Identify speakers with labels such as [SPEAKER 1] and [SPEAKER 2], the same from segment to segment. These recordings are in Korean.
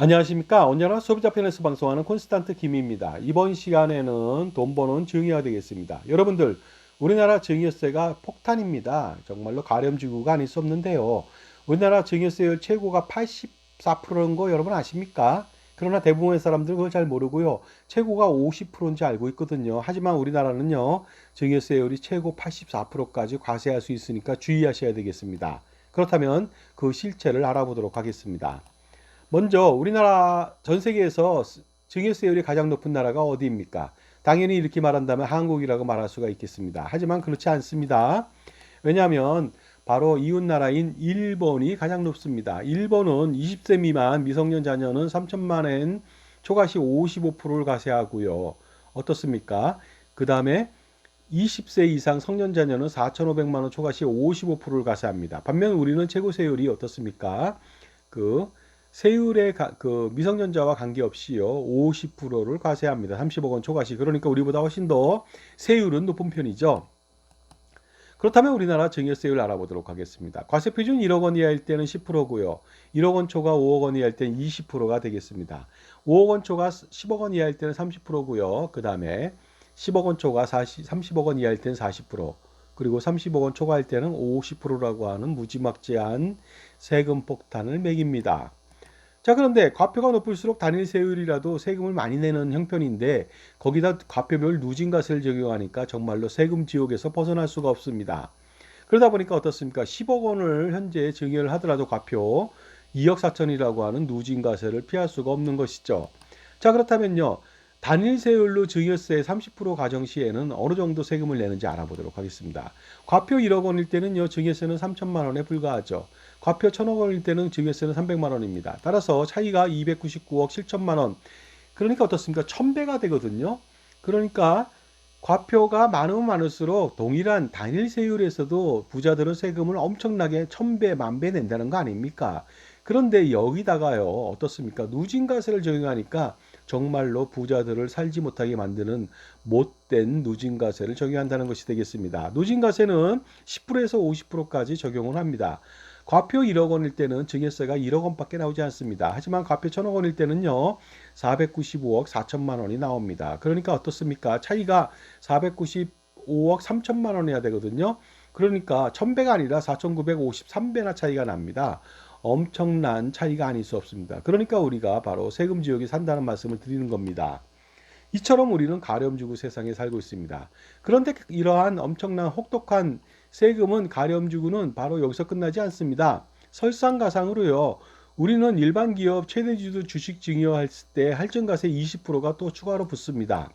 [SPEAKER 1] 안녕하십니까. 언제나 소비자 편에서 방송하는 콘스탄트 김입니다. 이번 시간에는 돈 버는 증여가 되겠습니다. 여러분들, 우리나라 증여세가 폭탄입니다. 정말로 가렴지구가 아닐 수 없는데요. 우리나라 증여세율 최고가 84%인 거 여러분 아십니까? 그러나 대부분의 사람들은 그걸 잘 모르고요. 최고가 50%인지 알고 있거든요. 하지만 우리나라는요, 증여세율이 최고 84%까지 과세할 수 있으니까 주의하셔야 되겠습니다. 그렇다면 그 실체를 알아보도록 하겠습니다. 먼저 우리나라 전 세계에서 증여세율이 가장 높은 나라가 어디입니까? 당연히 이렇게 말한다면 한국이라고 말할 수가 있겠습니다. 하지만 그렇지 않습니다. 왜냐하면 바로 이웃 나라인 일본이 가장 높습니다. 일본은 20세 미만 미성년 자녀는 3천만 엔, 초과시 55%를 과세하고요. 어떻습니까? 그 다음에 20세 이상 성년 자녀는 4,500만 원, 초과시 55%를 과세합니다. 반면 우리는 최고 세율이 어떻습니까? 그 세율의 그 미성년자와 관계없이요 50%를 과세합니다. 30억 원 초과시. 그러니까 우리보다 훨씬 더 세율은 높은 편이죠. 그렇다면 우리나라 증여세율 알아보도록 하겠습니다. 과세 표준 1억 원 이하일 때는 10%고요. 1억 원 초과 5억 원 이하일 때는 20%가 되겠습니다. 5억 원 초과 10억 원 이하일 때는 30%고요. 그 다음에 10억 원 초과 30억 원 이하일 때는 40%, 그리고 30억 원 초과할 때는 50%라고 하는 무지막지한 세금 폭탄을 매깁니다. 자, 그런데 과표가 높을수록 단일 세율이라도 세금을 많이 내는 형편인데 거기다 과표별 누진과세를 적용하니까 정말로 세금 지옥에서 벗어날 수가 없습니다. 그러다 보니까 어떻습니까? 10억 원을 현재 증여를 하더라도 과표 2억 4천이라고 하는 누진과세를 피할 수가 없는 것이죠. 자, 그렇다면요. 단일 세율로 증여세 30% 가정 시에는 어느 정도 세금을 내는지 알아보도록 하겠습니다. 과표 1억 원일 때는요, 증여세는 3천만 원에 불과하죠. 과표 1천억 원일 때는 증여세는 300만 원입니다. 따라서 차이가 299억 7천만 원. 그러니까 어떻습니까? 1000배가 되거든요. 그러니까 과표가 많으면 많을수록 동일한 단일 세율에서도 부자들은 세금을 엄청나게 1000배, 만배 낸다는 거 아닙니까? 그런데 여기다가요, 어떻습니까? 누진과세를 적용하니까 정말로 부자들을 살지 못하게 만드는 못된 누진과세를 적용한다는 것이 되겠습니다. 누진과세는 10%에서 50%까지 적용을 합니다. 과표 1억 원일 때는 증여세가 1억 원밖에 나오지 않습니다. 하지만 과표 1천억 원일 때는요, 495억 4천만 원이 나옵니다. 그러니까 어떻습니까? 차이가 495억 3천만 원이야 되거든요. 그러니까 1000배가 아니라 4953배나 차이가 납니다. 엄청난 차이가 아닐 수 없습니다. 그러니까 우리가 바로 세금 지역에 산다는 말씀을 드리는 겁니다. 이처럼 우리는 가렴주고 세상에 살고 있습니다. 그런데 이러한 엄청난 혹독한 세금은 가렴주고는 바로 여기서 끝나지 않습니다. 설상가상으로요. 우리는 일반 기업 최대주주 주식 증여할 때 할증가세 20%가 또 추가로 붙습니다.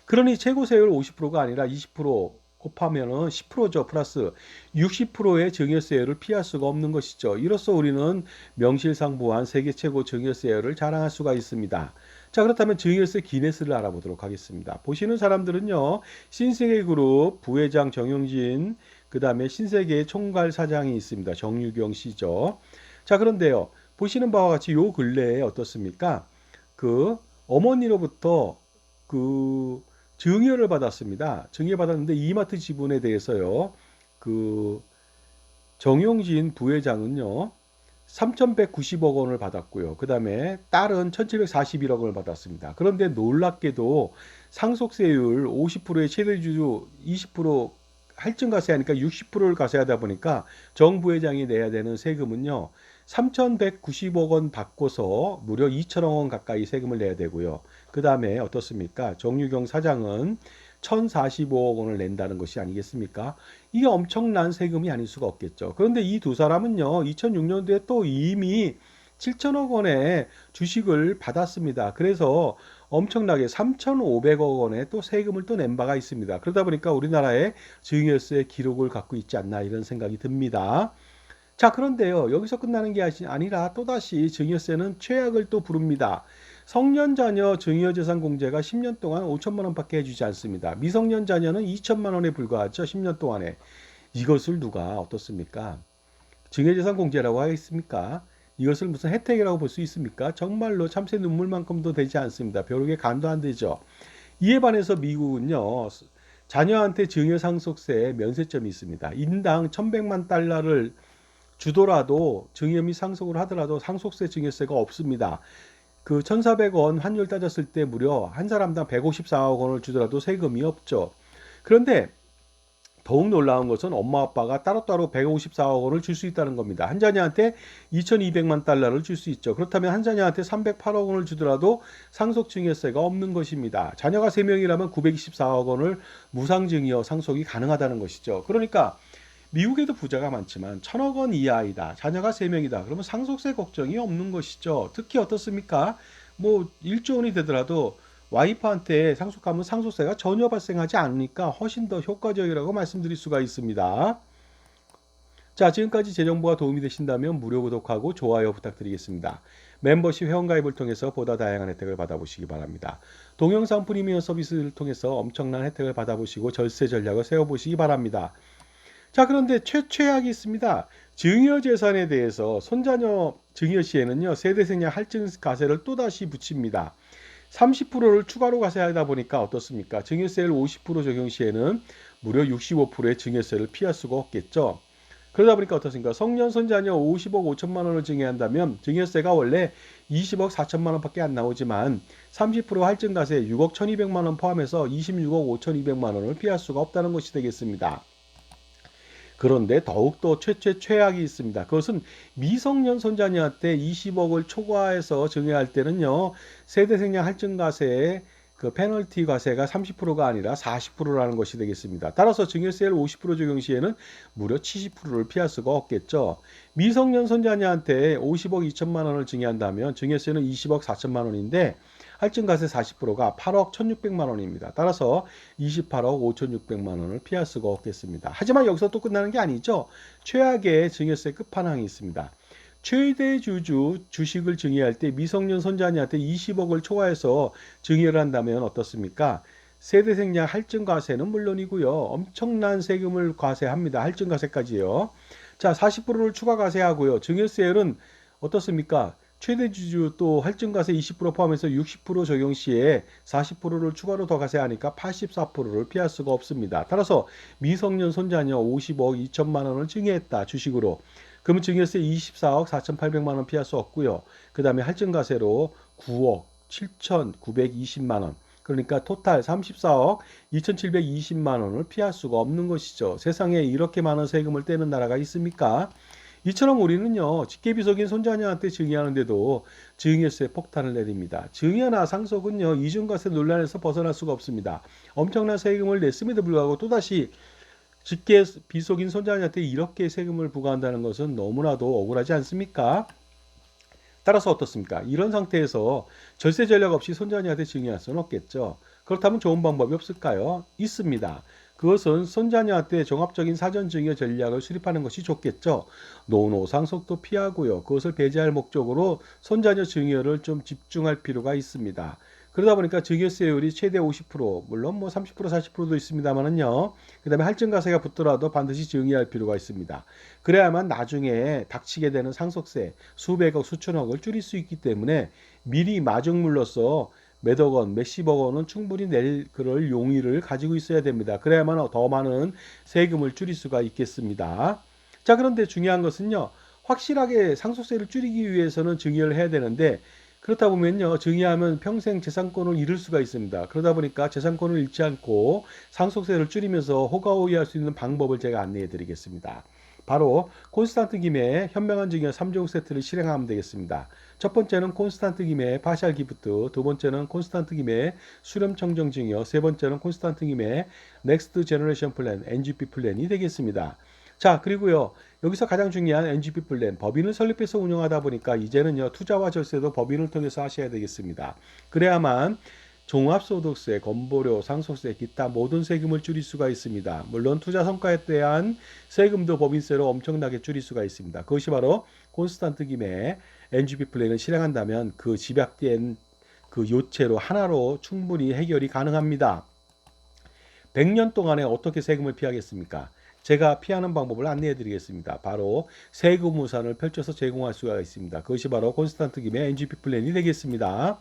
[SPEAKER 1] 그러니 최고세율 50%가 아니라 20% 곱하면은 10%죠. 플러스 60%의 증여세율을 피할 수가 없는 것이죠. 이로써 우리는 명실상부한 세계 최고 증여세율을 자랑할 수가 있습니다. 자, 그렇다면 증여세 기네스를 알아보도록 하겠습니다. 보시는 사람들은요, 신세계그룹 부회장 정용진, 그 다음에 신세계 총괄 사장이 있습니다. 정유경 씨죠. 자, 그런데요, 보시는 바와 같이 요 근래에 어떻습니까? 그 어머니로부터 그 증여를 받았습니다. 증여받았는데 이마트 지분에 대해서요. 그 정용진 부회장은요. 3,190억 원을 받았고요. 그 다음에 딸은 1,741억 원을 받았습니다. 그런데 놀랍게도 상속세율 50%의 최대주주 20% 할증과세 하니까 60%를 과세하다 보니까 정 부회장이 내야 되는 세금은요. 3,190억 원 받고서 무려 2천억 원 가까이 세금을 내야 되고요. 그 다음에 어떻습니까? 정유경 사장은 1,045억 원을 낸다는 것이 아니겠습니까? 이게 엄청난 세금이 아닐 수가 없겠죠. 그런데 이 두 사람은요, 2006년도에 또 이미 7천억 원의 주식을 받았습니다. 그래서 엄청나게 3,500억 원의 또 세금을 또 낸 바가 있습니다. 그러다 보니까 우리나라의 증여세 기록을 갖고 있지 않나 이런 생각이 듭니다. 자, 그런데요, 여기서 끝나는 게 아니라 또다시 증여세는 최악을 또 부릅니다. 성년 자녀 증여재산 공제가 10년 동안 5천만 원밖에 해주지 않습니다. 미성년 자녀는 2천만 원에 불과하죠. 10년 동안에. 이것을 누가 어떻습니까? 증여재산 공제라고 하겠습니까? 이것을 무슨 혜택이라고 볼 수 있습니까? 정말로 참새 눈물만큼도 되지 않습니다. 벼룩의 간도 안 되죠. 이에 반해서 미국은요, 자녀한테 증여상속세 면세점이 있습니다. 인당 1,100만 달러를 주더라도 증여미 상속을 하더라도 상속세 증여세가 없습니다. 그 1,400원 환율 따졌을 때 무려 한 사람당 154억 원을 주더라도 세금이 없죠. 그런데 더욱 놀라운 것은 엄마 아빠가 따로따로 154억 원을 줄 수 있다는 겁니다. 한 자녀한테 2,200만 달러를 줄 수 있죠. 그렇다면 한 자녀한테 308억 원을 주더라도 상속증여세가 없는 것입니다. 자녀가 3명이라면 924억 원을 무상증여 상속이 가능하다는 것이죠. 그러니까 미국에도 부자가 많지만 1,000억 원 이하이다. 자녀가 3명이다. 그러면 상속세 걱정이 없는 것이죠. 특히 어떻습니까? 뭐 1조 원이 되더라도 와이프한테 상속하면 상속세가 전혀 발생하지 않으니까 훨씬 더 효과적이라고 말씀드릴 수가 있습니다. 자, 지금까지 제 정보가 도움이 되신다면 무료 구독하고 좋아요 부탁드리겠습니다. 멤버십 회원가입을 통해서 보다 다양한 혜택을 받아보시기 바랍니다. 동영상 프리미엄 서비스를 통해서 엄청난 혜택을 받아보시고 절세 전략을 세워보시기 바랍니다. 자, 그런데 최악이 있습니다. 증여재산에 대해서 손자녀 증여 시에는요, 세대생략 할증가세를 또다시 붙입니다. 30%를 추가로 가세하다 보니까 어떻습니까? 증여세를 50% 적용 시에는 무려 65%의 증여세를 피할 수가 없겠죠. 그러다 보니까 어떻습니까? 성년 손자녀 50억 5천만 원을 증여한다면 증여세가 원래 20억 4천만 원밖에 안 나오지만 30% 할증가세 6억 1,200만 원 포함해서 26억 5,200만 원을 피할 수가 없다는 것이 되겠습니다. 그런데 더욱더 최악이 있습니다. 그것은 미성년 손자녀한테 20억을 초과해서 증여할 때는요, 세대생략 할증가세의 그 페널티 과세가 30%가 아니라 40%라는 것이 되겠습니다. 따라서 증여세를 50% 적용 시에는 무려 70%를 피할 수가 없겠죠. 미성년 손자녀한테 50억 2천만 원을 증여한다면 증여세는 20억 4천만 원인데 할증가세 40%가 8억 1,600만 원입니다. 따라서 28억 5,600만 원을 피할 수가 없겠습니다. 하지만 여기서 또 끝나는 게 아니죠. 최악의 증여세 끝판왕이 있습니다. 최대 주주 주식을 증여할 때 미성년 손자녀한테 20억을 초과해서 증여를 한다면 어떻습니까? 세대생략 할증과세는 물론이고요. 엄청난 세금을 과세합니다. 할증과세까지요. 자, 40%를 추가 과세하고요. 증여세율은 어떻습니까? 최대 주주 또 할증과세 20% 포함해서 60% 적용 시에 40%를 추가로 더 과세하니까 84%를 피할 수가 없습니다. 따라서 미성년 손자녀 50억 2천만 원을 증여했다. 주식으로. 그러면 증여세 24억 4,800만 원 피할 수 없고요. 그 다음에 할증과세로 9억 7,920만 원. 그러니까 토탈 34억 2,720만 원을 피할 수가 없는 것이죠. 세상에 이렇게 많은 세금을 떼는 나라가 있습니까? 이처럼 우리는요, 직계비속인 손자녀한테 증여하는데도 증여세 폭탄을 내립니다. 증여나 상속은요, 이중과세 논란에서 벗어날 수가 없습니다. 엄청난 세금을 냈음에도 불구하고 또다시 직계비속인 손자녀한테 이렇게 세금을 부과한다는 것은 너무나도 억울하지 않습니까? 따라서 어떻습니까? 이런 상태에서 절세 전략 없이 손자녀한테 증여할 수는 없겠죠. 그렇다면 좋은 방법이 없을까요? 있습니다. 그것은 손자녀한테 종합적인 사전 증여 전략을 수립하는 것이 좋겠죠. 노노 상속도 피하고요. 그것을 배제할 목적으로 손자녀 증여를 좀 집중할 필요가 있습니다. 그러다 보니까 증여세율이 최대 50%, 물론 뭐 30%, 40%도 있습니다만은요. 그 다음에 할증가세가 붙더라도 반드시 증여할 필요가 있습니다. 그래야만 나중에 닥치게 되는 상속세 수백억, 수천억을 줄일 수 있기 때문에 미리 마중물로서 몇억 원, 몇십억 원은 충분히 낼 그럴 용의를 가지고 있어야 됩니다. 그래야만 더 많은 세금을 줄일 수가 있겠습니다. 자, 그런데 중요한 것은요. 확실하게 상속세를 줄이기 위해서는 증여를 해야 되는데 그렇다 보면요. 증여하면 평생 재산권을 잃을 수가 있습니다. 그러다 보니까 재산권을 잃지 않고 상속세를 줄이면서 호가호위할 수 있는 방법을 제가 안내해 드리겠습니다. 바로 콘스탄트 김의 현명한 증여 3종 세트를 실행하면 되겠습니다. 첫 번째는 콘스탄트 김의 파셜 기프트, 두 번째는 콘스탄트 김의 수렴 청정 증여, 세 번째는 콘스탄트 김의 넥스트 제너레이션 플랜, NGP 플랜이 되겠습니다. 자, 그리고요. 여기서 가장 중요한 NGP 플랜, 법인을 설립해서 운영하다 보니까 이제는요. 투자와 절세도 법인을 통해서 하셔야 되겠습니다. 그래야만 종합소득세, 건보료, 상속세, 기타 모든 세금을 줄일 수가 있습니다. 물론 투자 성과에 대한 세금도 법인세로 엄청나게 줄일 수가 있습니다. 그것이 바로 콘스탄트 김의 NGP 플랜을 실행한다면 그 집약된 그 요체로 하나로 충분히 해결이 가능합니다. 100년 동안에 어떻게 세금을 피하겠습니까? 제가 피하는 방법을 안내해 드리겠습니다. 바로 세금 우산을 펼쳐서 제공할 수가 있습니다. 그것이 바로 콘스탄트 김의 NGP 플랜이 되겠습니다.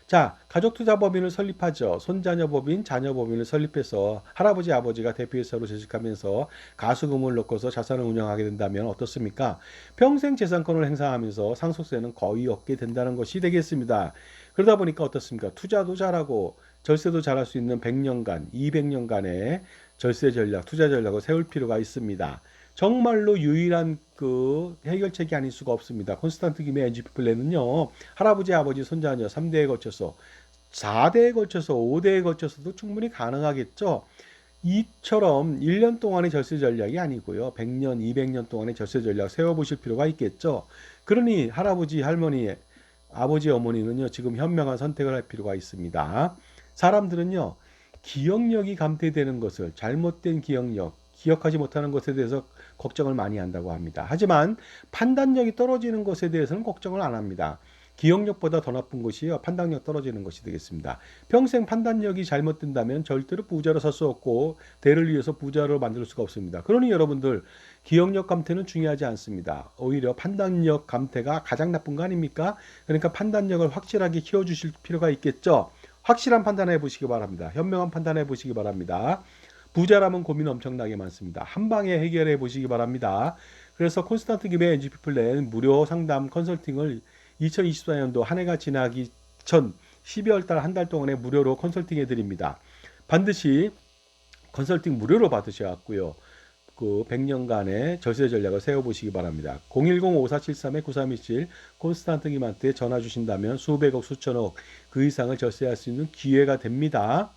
[SPEAKER 1] 자, 가족투자법인을 설립하죠. 손자녀법인, 자녀법인을 설립해서 할아버지, 아버지가 대표이사로 재직하면서 가수금을 넣고서 자산을 운영하게 된다면 어떻습니까? 평생 재산권을 행사하면서 상속세는 거의 없게 된다는 것이 되겠습니다. 그러다 보니까 어떻습니까? 투자도 잘하고 절세도 잘할 수 있는 100년간, 200년간의 절세 전략, 투자 전략을 세울 필요가 있습니다. 정말로 유일한 그 해결책이 아닐 수가 없습니다. 콘스탄트 김의 NGP 플랜은요, 할아버지, 아버지, 손자녀 3대에 걸쳐서 4대에 걸쳐서 5대에 걸쳐서도 충분히 가능하겠죠. 이처럼 1년 동안의 절세 전략이 아니고요. 100년, 200년 동안의 절세 전략 세워보실 필요가 있겠죠. 그러니 할아버지, 할머니, 아버지, 어머니는요, 지금 현명한 선택을 할 필요가 있습니다. 사람들은요, 기억력이 감퇴되는 것을, 잘못된 기억력, 기억하지 못하는 것에 대해서 걱정을 많이 한다고 합니다. 하지만 판단력이 떨어지는 것에 대해서는 걱정을 안 합니다. 기억력보다 더 나쁜 것이요, 판단력 떨어지는 것이 되겠습니다. 평생 판단력이 잘못된다면 절대로 부자로 살 수 없고 대를 위해서 부자로 만들 수가 없습니다. 그러니 여러분들, 기억력 감퇴는 중요하지 않습니다. 오히려 판단력 감퇴가 가장 나쁜 거 아닙니까? 그러니까 판단력을 확실하게 키워주실 필요가 있겠죠. 확실한 판단해 보시기 바랍니다. 현명한 판단해 보시기 바랍니다. 부자라면 고민 엄청나게 많습니다. 한 방에 해결해 보시기 바랍니다. 그래서 콘스탄트 김의 NGP 플랜 무료 상담 컨설팅을 2024년도 한 해가 지나기 전 12월 달 한 달 동안에 무료로 컨설팅해 드립니다. 반드시 컨설팅 무료로 받으셔야 그 100년간의 절세 전략을 세워보시기 바랍니다. 010-5473-9327 콘스탄트 김한테 전화 주신다면 수백억, 수천억 그 이상을 절세할 수 있는 기회가 됩니다.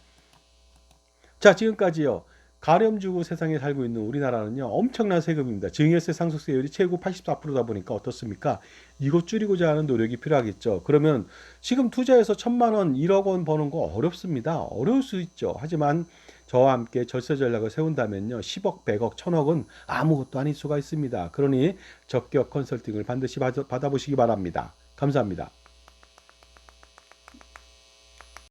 [SPEAKER 1] 자, 지금까지요. 가렴주고 세상에 살고 있는 우리나라는요, 엄청난 세금입니다. 증여세 상속세율이 최고 84%다 보니까 어떻습니까? 이거 줄이고자 하는 노력이 필요하겠죠. 그러면 지금 투자해서 1,000만 원, 1억 원 버는 거 어렵습니다. 어려울 수 있죠. 하지만 저와 함께 절세 전략을 세운다면요, 10억, 100억, 1,000억은 아무것도 아닐 수가 있습니다. 그러니 적격 컨설팅을 반드시 받아보시기 바랍니다. 감사합니다.